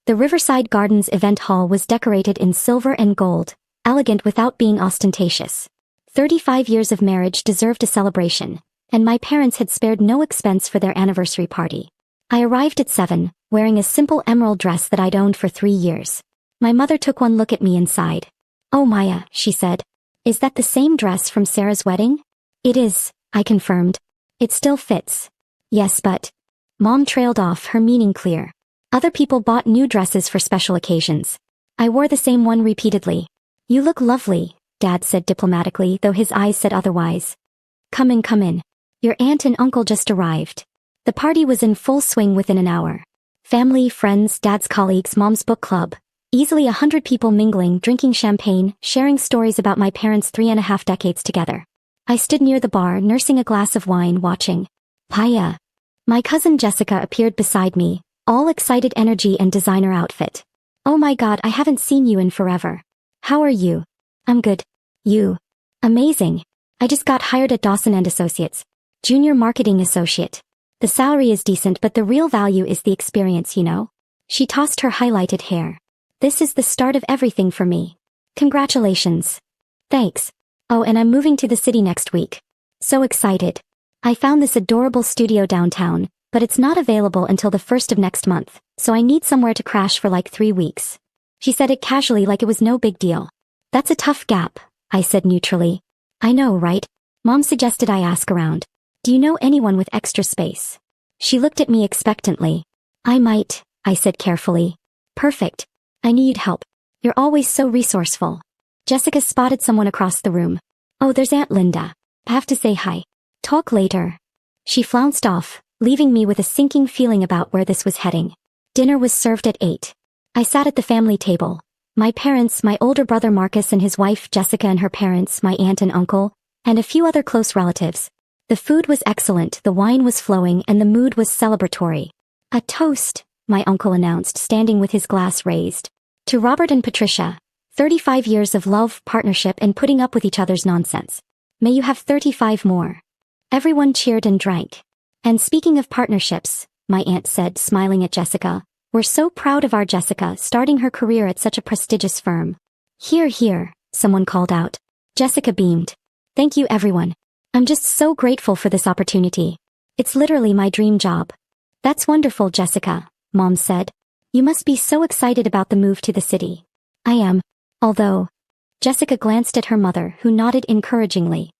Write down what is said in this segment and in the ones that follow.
The Riverside Gardens event hall was decorated in silver and gold, elegant without being ostentatious. 35 years of marriage deserved a celebration, and my parents had spared no expense for their anniversary party. I arrived at 7, wearing a simple emerald dress that I'd owned for 3 years. My mother took one look at me and sighed. "Oh Maya," she said. "Is that the same dress from Sarah's wedding?" "It is," I confirmed. "It still fits." "Yes, but..." Mom trailed off, her meaning clear. "Other people bought new dresses for special occasions. I wore the same one repeatedly." "You look lovely," Dad said diplomatically, though his eyes said otherwise. Come in, come in. Your aunt and uncle just arrived." The party was in full swing within an hour. Family, friends, Dad's colleagues, Mom's book club. Easily 100 people mingling, drinking champagne, sharing stories about my parents' 3.5 decades together. I stood near the bar, nursing a glass of wine, watching. Paya. My cousin Jessica appeared beside me, all excited energy and designer outfit. "Oh my god, I haven't seen you in forever. How are you?" "I'm good. You?" "Amazing. I just got hired at Dawson & Associates. Junior marketing associate. The salary is decent, but the real value is the experience, you know?" She tossed her highlighted hair. "This is the start of everything for me. Congratulations." "Thanks. Oh, and I'm moving to the city next week. So excited. I found this adorable studio downtown, but it's not available until the 1st of next month, so I need somewhere to crash for like 3 weeks." She said it casually, like it was no big deal. "That's a tough gap," I said neutrally. "I know, right?" Mom suggested I ask around. "Do you know anyone with extra space?" She looked at me expectantly. "I might," I said carefully. "Perfect. I need help. You're always so resourceful." Jessica spotted someone across the room. "Oh, there's Aunt Linda. I have to say hi. Talk later." She flounced off, leaving me with a sinking feeling about where this was heading. Dinner was served at 8. I sat at the family table. My parents, my older brother Marcus and his wife Jessica and her parents, my aunt and uncle, and a few other close relatives. The food was excellent, the wine was flowing, and the mood was celebratory. "A toast," my uncle announced, standing with his glass raised. "To Robert and Patricia. 35 years of love, partnership, and putting up with each other's nonsense. May you have 35 more." Everyone cheered and drank. "And speaking of partnerships," my aunt said, smiling at Jessica, "we're so proud of our Jessica starting her career at such a prestigious firm." "Hear, hear," someone called out. Jessica beamed. "Thank you, everyone. I'm just so grateful for this opportunity. It's literally my dream job." "That's wonderful, Jessica," Mom said. "You must be so excited about the move to the city." "I am. Although..." Jessica glanced at her mother, who nodded encouragingly.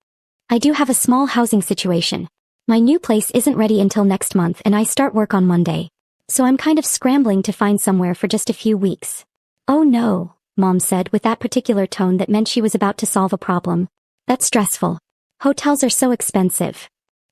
"I do have a small housing situation. My new place isn't ready until next month and I start work on Monday. So I'm kind of scrambling to find somewhere for just a few weeks." "Oh no," Mom said with that particular tone that meant she was about to solve a problem. "That's stressful. Hotels are so expensive."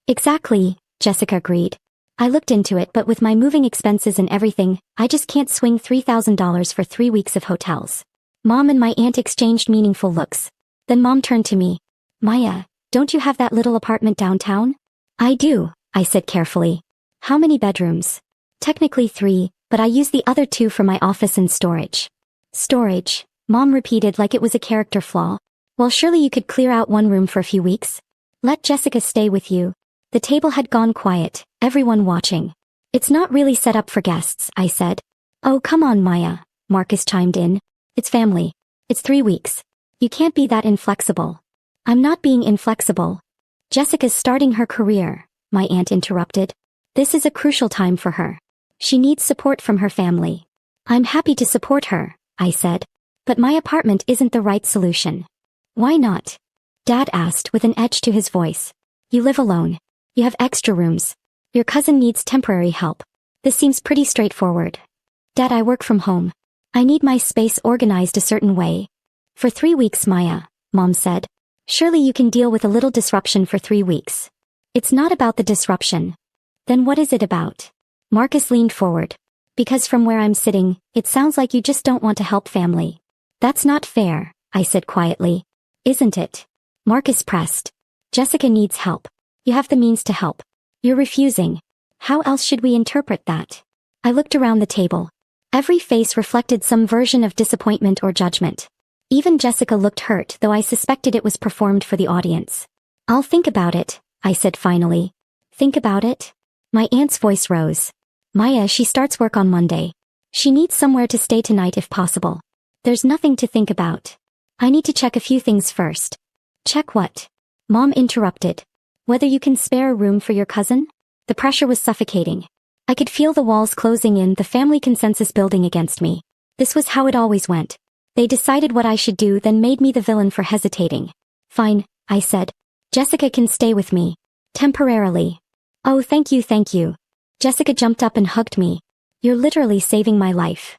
"Exactly," Jessica agreed. "I looked into it, but with my moving expenses and everything, I just can't swing $3,000 for 3 weeks of hotels." Mom and my aunt exchanged meaningful looks. Then Mom turned to me. "Maya, don't you have that little apartment downtown?" "I do," I said carefully. "How many bedrooms?" "Technically 3, but I use the other 2 for my office and storage." "Storage," Mom repeated like it was a character flaw. "Well, surely you could clear out 1 room for a few weeks. Let Jessica stay with you." The table had gone quiet, everyone watching. "It's not really set up for guests," I said. "Oh, come on, Maya," Marcus chimed in. "It's family. It's 3 weeks. You can't be that inflexible." "I'm not being inflexible. Jessica's starting her career," my aunt interrupted. "This is a crucial time for her. She needs support from her family." "I'm happy to support her," I said. "But my apartment isn't the right solution." "Why not?" Dad asked with an edge to his voice. "You live alone. You have extra rooms. Your cousin needs temporary help. This seems pretty straightforward." "Dad, I work from home. I need my space organized a certain way." "For 3 weeks, Maya," Mom said. "Surely you can deal with a little disruption for 3 weeks." "It's not about the disruption." "Then what is it about?" Marcus leaned forward. "Because from where I'm sitting, it sounds like you just don't want to help family." "That's not fair," I said quietly. "Isn't it?" Marcus pressed. "Jessica needs help. You have the means to help. You're refusing. How else should we interpret that?" I looked around the table. Every face reflected some version of disappointment or judgment. Even Jessica looked hurt, though I suspected it was performed for the audience. "I'll think about it," I said finally. "Think about it?" My aunt's voice rose. "Maya, she starts work on Monday. She needs somewhere to stay tonight if possible. There's nothing to think about. I need to check a few things first. Check what? Mom interrupted. Whether you can spare a room for your cousin? The pressure was suffocating. I could feel the walls closing in, the family consensus building against me. This was how it always went. They decided what I should do, then made me the villain for hesitating. Fine, I said. Jessica can stay with me. Temporarily. Oh, thank you, thank you. Jessica jumped up and hugged me. You're literally saving my life.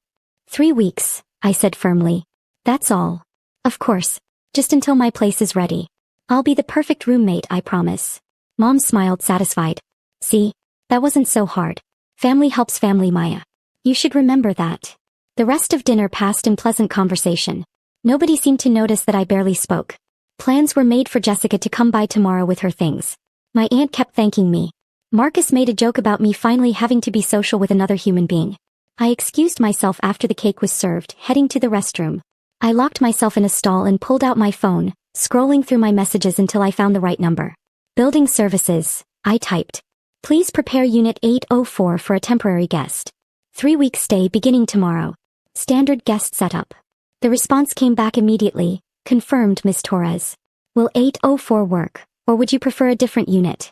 3 weeks, I said firmly. That's all. Of course. Just until my place is ready. I'll be the perfect roommate, I promise. Mom smiled, satisfied. See? That wasn't so hard. Family helps family, Maya. You should remember that. The rest of dinner passed in pleasant conversation. Nobody seemed to notice that I barely spoke. Plans were made for Jessica to come by tomorrow with her things. My aunt kept thanking me. Marcus made a joke about me finally having to be social with another human being. I excused myself after the cake was served, heading to the restroom. I locked myself in a stall and pulled out my phone, scrolling through my messages until I found the right number. Building services, I typed. Please prepare Unit 804 for a temporary guest. 3-week stay beginning tomorrow. Standard guest setup. The response came back immediately. Confirmed, Miss Torres. Will 804 work, or would you prefer a different unit?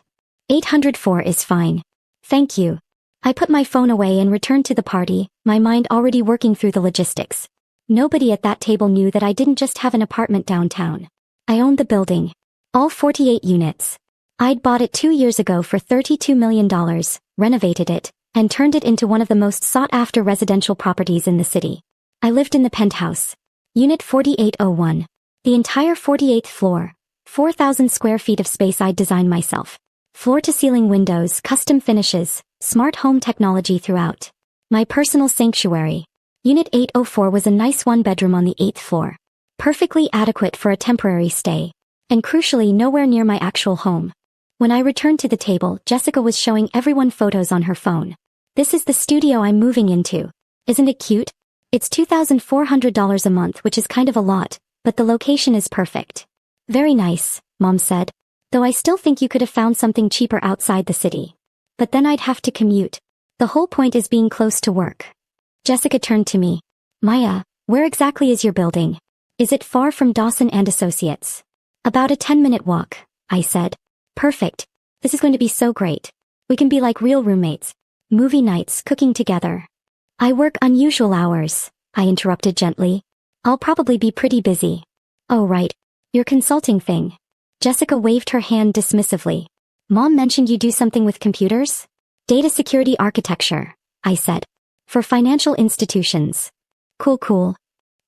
804 is fine. Thank you. I put my phone away and returned to the party, my mind already working through the logistics. Nobody at that table knew that I didn't just have an apartment downtown. I owned the building. All 48 units. I'd bought it 2 years ago for $32 million, renovated it, and turned it into one of the most sought-after residential properties in the city. I lived in the penthouse. Unit 4801. The entire 48th floor. 4,000 square feet of space I'd designed myself. Floor-to-ceiling windows, custom finishes, smart home technology throughout. My personal sanctuary. Unit 804 was a nice one-bedroom on the 8th floor. Perfectly adequate for a temporary stay. And crucially nowhere near my actual home. When I returned to the table, Jessica was showing everyone photos on her phone. This is the studio I'm moving into. Isn't it cute? It's $2,400 a month, which is kind of a lot, but the location is perfect. Very nice, Mom said. Though I still think you could have found something cheaper outside the city. But then I'd have to commute. The whole point is being close to work. Jessica turned to me. Maya, where exactly is your building? Is it far from Dawson and Associates? About a 10-minute walk, I said. Perfect. This is going to be so great. We can be like real roommates. Movie nights, cooking together. I work unusual hours, I interrupted gently. I'll probably be pretty busy. Oh right. Your consulting thing. Jessica waved her hand dismissively. Mom mentioned you do something with computers? Data security architecture, I said. For financial institutions. Cool.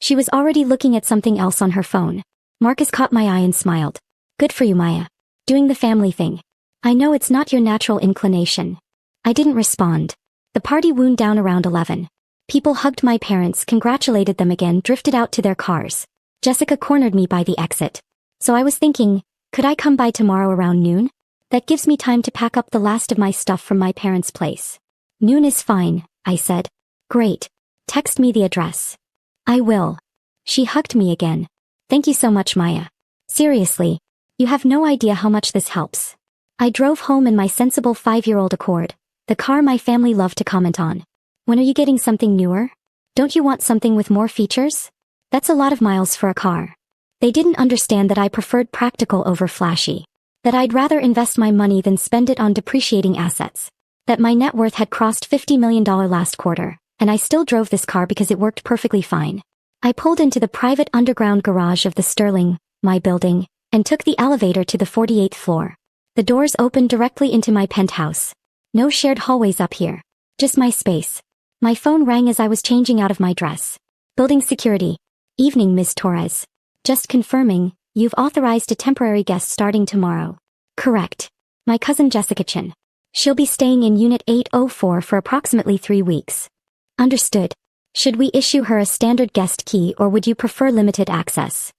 She was already looking at something else on her phone. Marcus caught my eye and smiled. Good for you, Maya. Doing the family thing. I know it's not your natural inclination. I didn't respond. The party wound down around 11. People hugged my parents, congratulated them again, drifted out to their cars. Jessica cornered me by the exit. So I was thinking, could I come by tomorrow around noon? That gives me time to pack up the last of my stuff from my parents' place. Noon is fine, I said. Great. Text me the address. I will. She hugged me again. Thank you so much, Maya. Seriously. You have no idea how much this helps. I drove home in my sensible 5-year-old Accord, the car my family loved to comment on. When are you getting something newer? Don't you want something with more features? That's a lot of miles for a car. They didn't understand that I preferred practical over flashy. That I'd rather invest my money than spend it on depreciating assets. That my net worth had crossed $50 million last quarter, and I still drove this car because it worked perfectly fine. I pulled into the private underground garage of the Sterling, my building, and took the elevator to the 48th floor. The doors opened directly into my penthouse. No shared hallways up here. Just my space. My phone rang as I was changing out of my dress. Building security. Evening, Miss Torres. Just confirming, you've authorized a temporary guest starting tomorrow. Correct. My cousin Jessica Chin. She'll be staying in Unit 804 for approximately 3 weeks. Understood. Should we issue her a standard guest key or would you prefer limited access?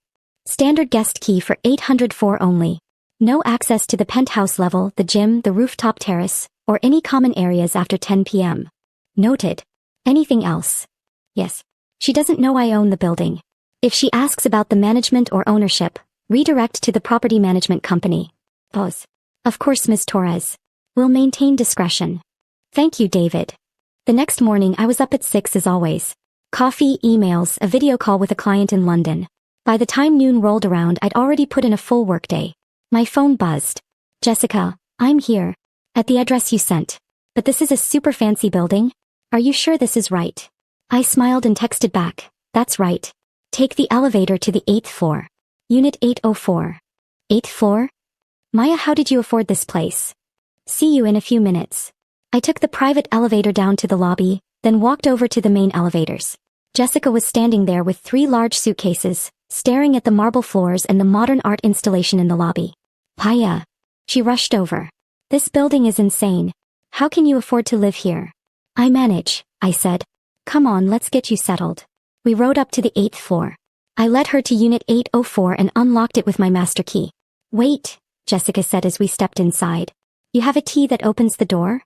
Standard guest key for 804 only. No access to the penthouse level, the gym, the rooftop terrace, or any common areas after 10 p.m. Noted. Anything else? Yes. She doesn't know I own the building. If she asks about the management or ownership, redirect to the property management company. Pause. Of course, Ms. Torres. We'll maintain discretion. Thank you, David. The next morning I was up at 6 as always. Coffee, emails, a video call with a client in London. By the time noon rolled around I'd already put in a full workday. My phone buzzed. Jessica, I'm here. At the address you sent. But this is a super fancy building? Are you sure this is right? I smiled and texted back. That's right. Take the elevator to the 8th floor. Unit 804. 8th floor? Maya, how did you afford this place? See you in a few minutes. I took the private elevator down to the lobby, then walked over to the main elevators. Jessica was standing there with 3 large suitcases, staring at the marble floors and the modern art installation in the lobby. Maya. She rushed over. This building is insane. How can you afford to live here? I manage, I said. Come on, let's get you settled. We rode up to the 8th floor. I led her to Unit 804 and unlocked it with my master key. Wait, Jessica said as we stepped inside. You have a key that opens the door?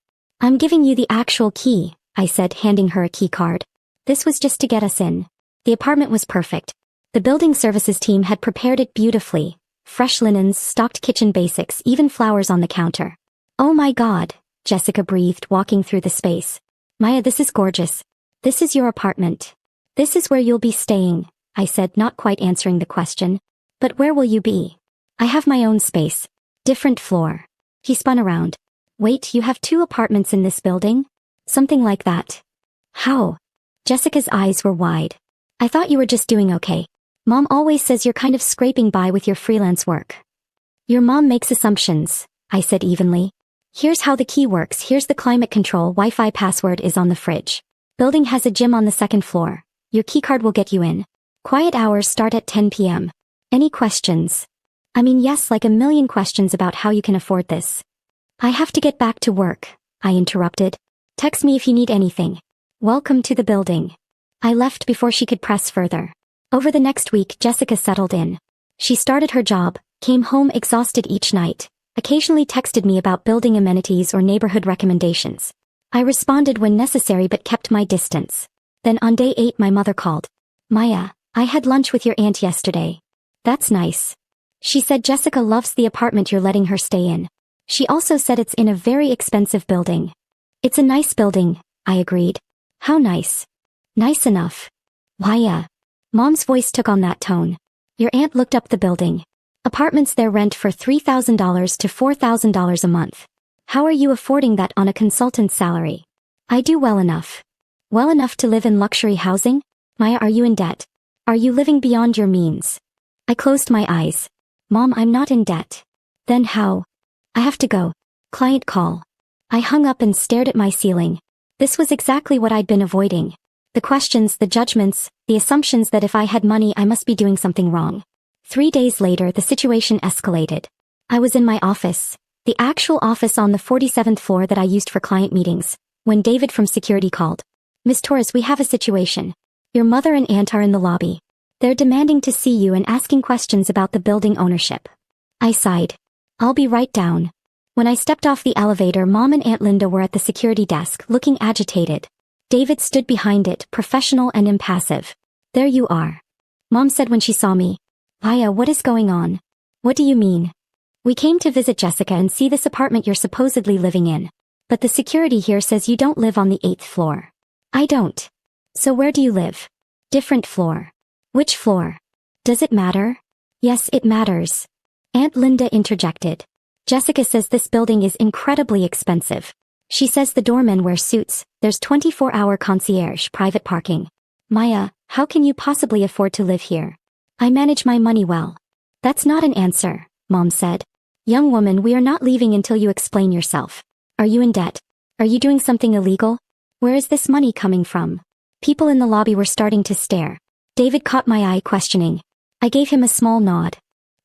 I'm giving you the actual key, I said, handing her a key card. This was just to get us in. The apartment was perfect. The building services team had prepared it beautifully. Fresh linens, stocked kitchen basics, even flowers on the counter. Oh my God, Jessica breathed, walking through the space. Maya, this is gorgeous. This is your apartment. This is where you'll be staying, I said, not quite answering the question. But where will you be? I have my own space. Different floor. He spun around. Wait, you have 2 apartments in this building? Something like that. How? Jessica's eyes were wide. I thought you were just doing okay. Mom always says you're kind of scraping by with your freelance work. Your mom makes assumptions, I said evenly. Here's how the key works. Here's the climate control Wi-Fi password is on the fridge. Building has a gym on the 2nd floor. Your keycard will get you in. Quiet hours start at 10 p.m. Any questions? I mean, yes, like a million questions about how you can afford this. I have to get back to work, I interrupted. Text me if you need anything. Welcome to the building. I left before she could press further. Over the next week, Jessica settled in. She started her job, came home exhausted each night, occasionally texted me about building amenities or neighborhood recommendations. I responded when necessary but kept my distance. Then on day 8 my mother called. Maya, I had lunch with your aunt yesterday. That's nice. She said Jessica loves the apartment you're letting her stay in. She also said it's in a very expensive building. It's a nice building, I agreed. How nice? Nice enough. Maya. Mom's voice took on that tone. Your aunt looked up the building. Apartments there rent for $3,000 to $4,000 a month. How are you affording that on a consultant's salary? I do well enough. Well enough to live in luxury housing? Maya, are you in debt? Are you living beyond your means? I closed my eyes. Mom, I'm not in debt. Then how? I have to go. Client call. I hung up and stared at my ceiling. This was exactly what I'd been avoiding. The questions, the judgments, the assumptions that if I had money I must be doing something wrong. 3 days later the situation escalated. I was in my office, the actual office on the 47th floor that I used for client meetings, when David from security called. Miss Torres, we have a situation. Your mother and aunt are in the lobby. They're demanding to see you and asking questions about the building ownership. I sighed. I'll be right down. When I stepped off the elevator, Mom and Aunt Linda were at the security desk, looking agitated. David stood behind it, professional and impassive. There you are. Mom said when she saw me. Maya, what is going on? What do you mean? We came to visit Jessica and see this apartment you're supposedly living in. But the security here says you don't live on the 8th floor. I don't. So where do you live? Different floor. Which floor? Does it matter? Yes, it matters. Aunt Linda interjected. Jessica says this building is incredibly expensive. She says the doormen wear suits, there's 24-hour concierge private parking. Maya, how can you possibly afford to live here? I manage my money well. That's not an answer, Mom said. Young woman, we are not leaving until you explain yourself. Are you in debt? Are you doing something illegal? Where is this money coming from? People in the lobby were starting to stare. David caught my eye, questioning. I gave him a small nod.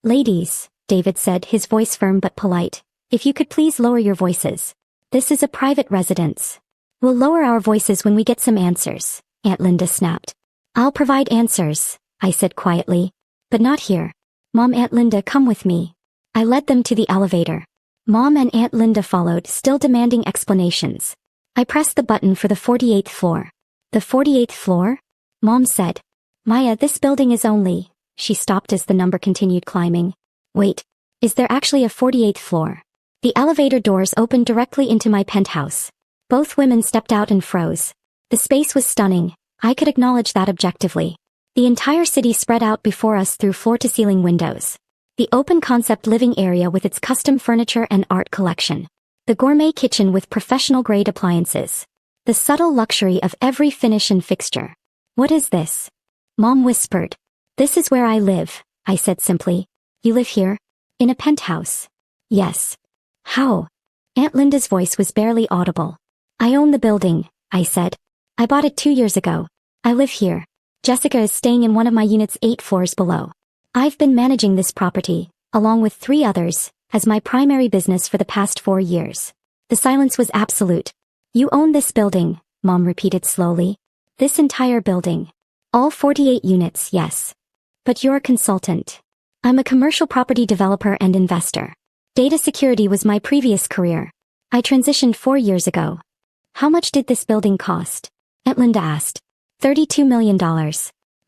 Ladies, David said, his voice firm but polite. If you could please lower your voices. This is a private residence. We'll lower our voices when we get some answers, Aunt Linda snapped. I'll provide answers, I said quietly. But not here. Mom, Aunt Linda, come with me. I led them to the elevator. Mom and Aunt Linda followed, still demanding explanations. I pressed the button for the 48th floor. The 48th floor? Mom said. Maya, this building is only... She stopped as the number continued climbing. Wait, is there actually a 48th floor? The elevator doors opened directly into my penthouse. Both women stepped out and froze. The space was stunning. I could acknowledge that objectively. The entire city spread out before us through floor-to-ceiling windows. The open-concept living area with its custom furniture and art collection. The gourmet kitchen with professional-grade appliances. The subtle luxury of every finish and fixture. "What is this?" Mom whispered. "This is where I live," I said simply. "You live here? In a penthouse?" "Yes." "How?" Aunt Linda's voice was barely audible. "I own the building," I said. "I bought it 2 years ago. I live here. Jessica is staying in one of my units 8 floors below. I've been managing this property, along with 3 others, as my primary business for the past 4 years." The silence was absolute. "You own this building," Mom repeated slowly. "This entire building. All 48 units, yes. But you're a consultant." "I'm a commercial property developer and investor. Data security was my previous career. I transitioned 4 years ago." "How much did this building cost?" Aunt Linda asked. $32 million.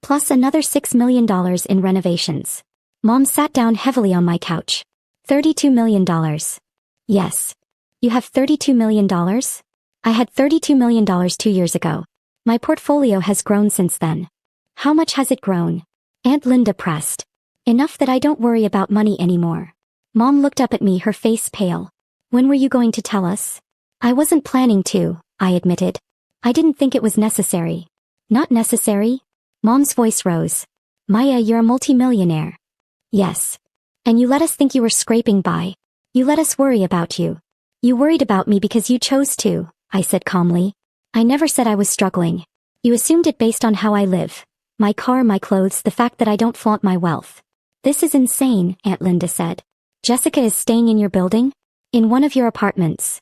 Plus another $6 million in renovations. Mom sat down heavily on my couch. $32 million. Yes. You have $32 million? I had $32 million 2 years ago. My portfolio has grown since then. How much has it grown? Aunt Linda pressed. Enough that I don't worry about money anymore. Mom looked up at me, her face pale. "When were you going to tell us?" "I wasn't planning to," I admitted. "I didn't think it was necessary." "Not necessary?" Mom's voice rose. "Maya, you're a multimillionaire." "Yes. And you let us think you were scraping by. You let us worry about you. You worried about me because you chose to," I said calmly. "I never said I was struggling. You assumed it based on how I live. My car, my clothes, the fact that I don't flaunt my wealth." "This is insane," Aunt Linda said. "Jessica is staying in your building? In one of your apartments?"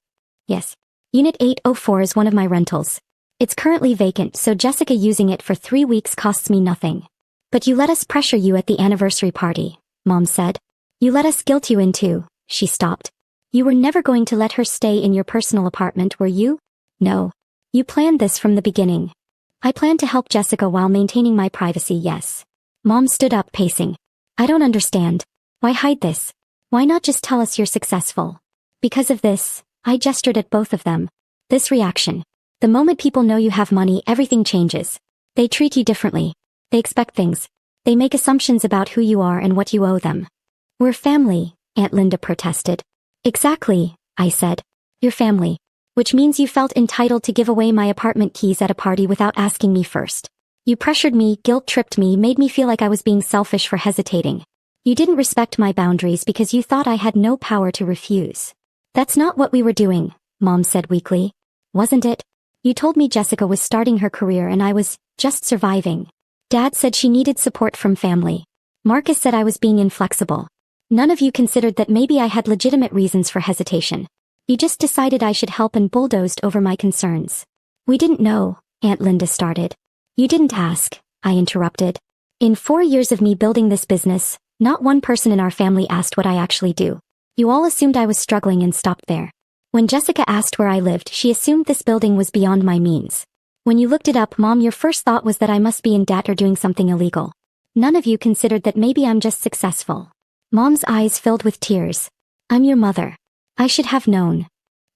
"Yes. Unit 804 is one of my rentals. It's currently vacant, so Jessica using it for 3 weeks costs me nothing." "But you let us pressure you at the anniversary party," Mom said. "You let us guilt you into." She stopped. "You were never going to let her stay in your personal apartment, were you?" "No. You planned this from the beginning." "I planned to help Jessica while maintaining my privacy, yes." Mom stood up, pacing. "I don't understand. Why hide this? Why not just tell us you're successful?" "Because of this," I gestured at both of them. "This reaction. The moment people know you have money, everything changes. They treat you differently. They expect things. They make assumptions about who you are and what you owe them." "We're family," Aunt Linda protested. "Exactly," I said. "You're family. Which means you felt entitled to give away my apartment keys at a party without asking me first. You pressured me, guilt-tripped me, made me feel like I was being selfish for hesitating. You didn't respect my boundaries because you thought I had no power to refuse." "That's not what we were doing," Mom said weakly. "Wasn't it? You told me Jessica was starting her career and I was just surviving. Dad said she needed support from family. Marcus said I was being inflexible. None of you considered that maybe I had legitimate reasons for hesitation. You just decided I should help and bulldozed over my concerns." "We didn't know," Aunt Linda started. "You didn't ask," I interrupted. "In 4 years of me building this business, not one person in our family asked what I actually do. You all assumed I was struggling and stopped there. When Jessica asked where I lived, she assumed this building was beyond my means. When you looked it up, Mom, your first thought was that I must be in debt or doing something illegal. None of you considered that maybe I'm just successful." Mom's eyes filled with tears. "I'm your mother. I should have known.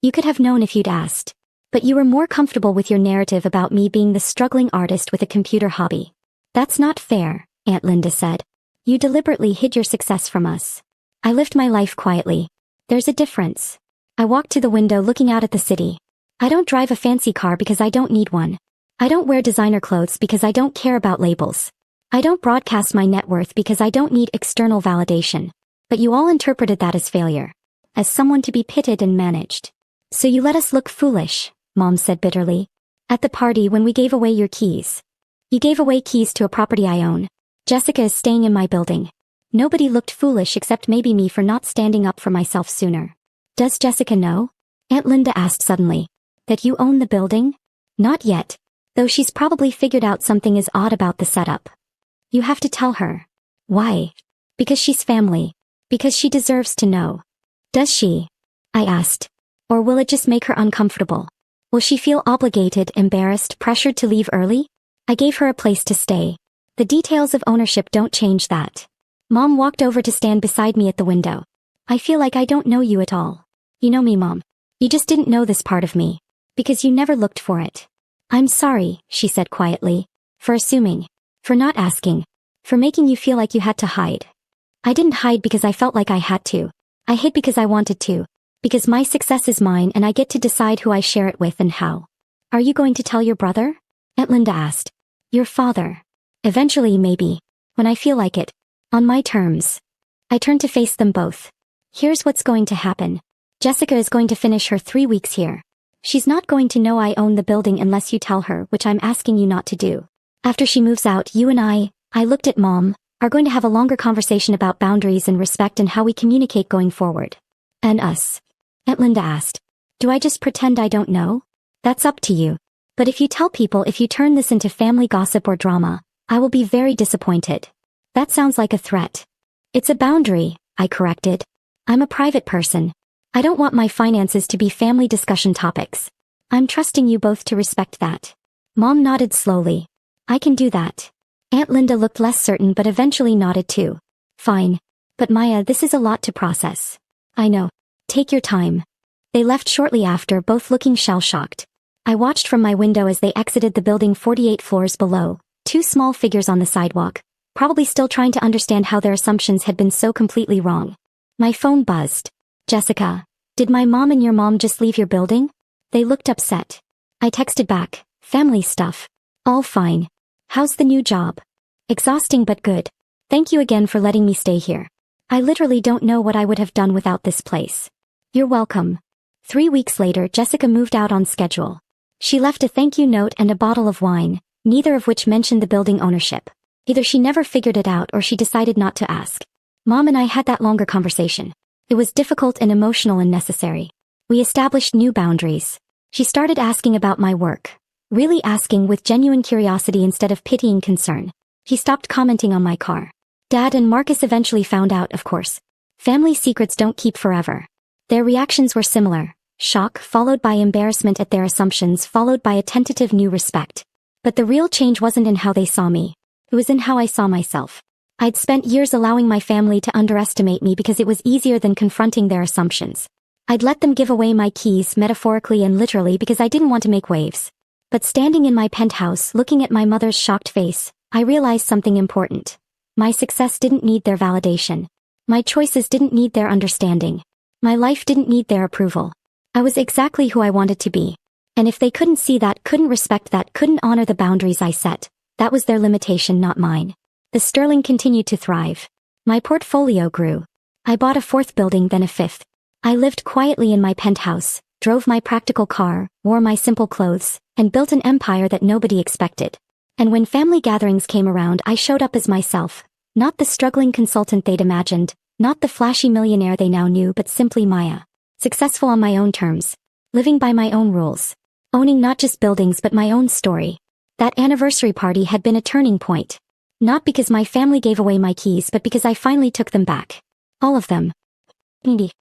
You could have known if you'd asked. But you were more comfortable with your narrative about me being the struggling artist with a computer hobby." "That's not fair," Aunt Linda said. "You deliberately hid your success from us." "I lived my life quietly. There's a difference." I walked to the window looking out at the city. "I don't drive a fancy car because I don't need one. I don't wear designer clothes because I don't care about labels. I don't broadcast my net worth because I don't need external validation. But you all interpreted that as failure. As someone to be pitted and managed. So you let us look foolish," Mom said bitterly. "At the party when we gave away your keys. You gave away keys to a property I own. Jessica is staying in my building. Nobody looked foolish except maybe me for not standing up for myself sooner." "Does Jessica know?" Aunt Linda asked suddenly. "That you own the building?" "Not yet. Though she's probably figured out something is odd about the setup." "You have to tell her." "Why?" "Because she's family. Because she deserves to know." "Does she?" I asked. "Or will it just make her uncomfortable? Will she feel obligated, embarrassed, pressured to leave early?" I gave her a place to stay. The details of ownership don't change that. Mom walked over to stand beside me at the window. "I feel like I don't know you at all. You know me, Mom. You just didn't know this part of me. Because you never looked for it. I'm sorry, she said quietly. For assuming. For not asking. For making you feel like you had to hide. I didn't hide because I felt like I had to. I hid because I wanted to. Because my success is mine and I get to decide who I share it with and how. Are you going to tell your brother? Aunt Linda asked. Your father. Eventually, maybe. When I feel like it. On my terms. I turned to face them both. Here's what's going to happen. Jessica is going to finish her 3 weeks here. She's not going to know I own the building unless you tell her, which I'm asking you not to do. After she moves out, you and I looked at Mom, are going to have a longer conversation about boundaries and respect and how we communicate going forward. And us? Aunt Linda asked. Do I just pretend I don't know? That's up to you. But if you tell people, if you turn this into family gossip or drama, I will be very disappointed. That sounds like a threat. It's a boundary, I corrected. I'm a private person. I don't want my finances to be family discussion topics. I'm trusting you both to respect that. Mom nodded slowly. I can do that. Aunt Linda looked less certain but eventually nodded too. Fine. But Maya, this is a lot to process. I know. Take your time. They left shortly after, both looking shell-shocked. I watched from my window as they exited the building 48 floors below, 2 small figures on the sidewalk, probably still trying to understand how their assumptions had been so completely wrong. My phone buzzed. Jessica, did my mom and your mom just leave your building? They looked upset. I texted back, family stuff. All fine. How's the new job? Exhausting but good. Thank you again for letting me stay here. I literally don't know what I would have done without this place. You're welcome. 3 weeks later, Jessica moved out on schedule. She left a thank you note and a bottle of wine, neither of which mentioned the building ownership. Either she never figured it out or she decided not to ask. Mom and I had that longer conversation. It was difficult and emotional and necessary. We established new boundaries. She started asking about my work. Really asking with genuine curiosity instead of pitying concern. She stopped commenting on my car. Dad and Marcus eventually found out, of course. Family secrets don't keep forever. Their reactions were similar. Shock followed by embarrassment at their assumptions followed by a tentative new respect. But the real change wasn't in how they saw me. It was in how I saw myself. I'd spent years allowing my family to underestimate me because it was easier than confronting their assumptions. I'd let them give away my keys metaphorically and literally because I didn't want to make waves. But standing in my penthouse looking at my mother's shocked face, I realized something important. My success didn't need their validation. My choices didn't need their understanding. My life didn't need their approval. I was exactly who I wanted to be. And if they couldn't see that, couldn't respect that, couldn't honor the boundaries I set, that was their limitation, not mine. The sterling continued to thrive. My portfolio grew. I bought a 4th building, then a 5th. I lived quietly in my penthouse, drove my practical car, wore my simple clothes, and built an empire that nobody expected. And when family gatherings came around, I showed up as myself. Not the struggling consultant they'd imagined, not the flashy millionaire they now knew, but simply Maya. Successful on my own terms. Living by my own rules. Owning not just buildings but my own story. That anniversary party had been a turning point. Not because my family gave away my keys but because I finally took them back. All of them. Indeed.